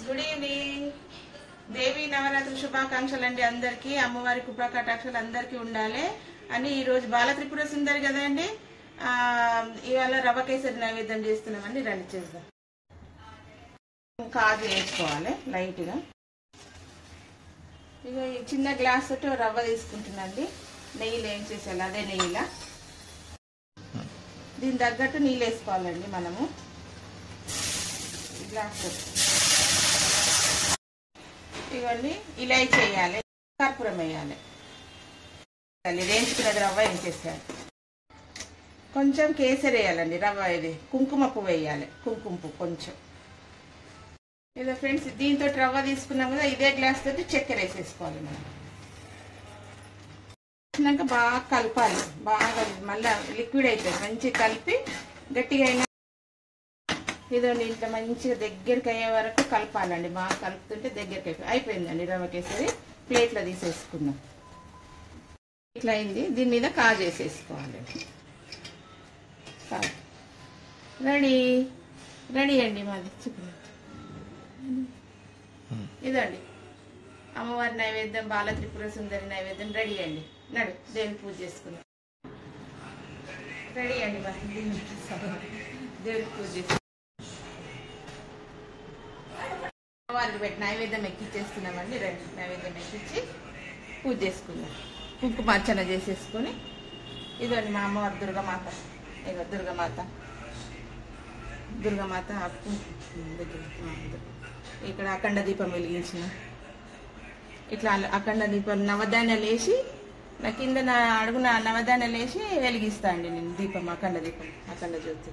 Good evening. దేవి నవరాత్రి శుభాకాంక్షలు అండి. అందరికీ అమ్మవారి కృపా కటాక్షాలు అందరికీ ఉండాలి అని ఈరోజు బాల త్రిపుర సుందరి కదండి. ఇవాళ రవ్వ కేసరి నైవేద్యం చేస్తున్నామండి. రండి చేద్దాం. కాజు వేసుకోవాలి లైట్గా. ఇక చిన్న గ్లాస్ తోటి రవ్వ తీసుకుంటున్నాండి. నెయ్యిలో ఏం చేసేయాలి అదే నెయ్యిలా. దీని తగ్గట్టు నీళ్ళు వేసుకోవాలండి మనము. గ్లాస్ ఇవన్నీ ఇలాచి వేయాలి, కర్పూరం వేయాలి, వేయించుకున్నది రవ్వ వేసేసాలి. కొంచెం కేసరి వేయాలండి. రవ్వ ఇది కుంకుమ పువ్వు వేయాలి, కుంకుమ పువ్వు కొంచెం. ఇదో ఫ్రెండ్స్, దీంతో రవ్వ తీసుకున్నాం కదా, ఇదే గ్లాస్ తోటి చక్కెర వేసేసుకోవాలి మనం. వేసినాక బాగా కలపాలి. బాగా మళ్ళీ లిక్విడ్ అవుతుంది. మంచిగా కలిపి గట్టిగా అయినా ఇదండి ఇంట్లో మంచిగా దగ్గరికి అయ్యే వరకు కలపాలండి. బాగా కలుపుతుంటే దగ్గరికి అయిపోయిందండి రవ్వ కేసరి. ప్లేట్లో తీసేసుకుందాం. ఇట్లా అయింది. దీని మీద కాజు వేసేసుకోవాలి. రెడీ రెడీ అండి మాది చికెన్. ఇదండి అమ్మవారి నైవేద్యం, బాల త్రిపుర సుందరి నైవేద్యం రెడీ అండి. నడు దేవుని పూజ చేసుకుందాం. రెడీ అండి మరి దేవుని పూజ చేసుకుందాం. అమ్మవారికి పెట్టి నైవేద్యం ఎక్కిచ్చేస్తున్నామండి. రండి నైవేద్యం ఎక్కించి పూజ చేసుకుందాం. కుంకుమార్చన చేసేసుకొని ఇదండి మా అమ్మవారి దుర్గమాత. ఇక దుర్గమాత దగ్గర ఇక్కడ అఖండ దీపం వెలిగించిన. ఇట్లా అఖండ దీపం నవధాన్యాలు వేసి నా కింద అడుగున నవధాన్యాలు వేసి వెలిగిస్తా అండి నేను దీపం, అఖండ దీపం, అఖండ జ్యోతి.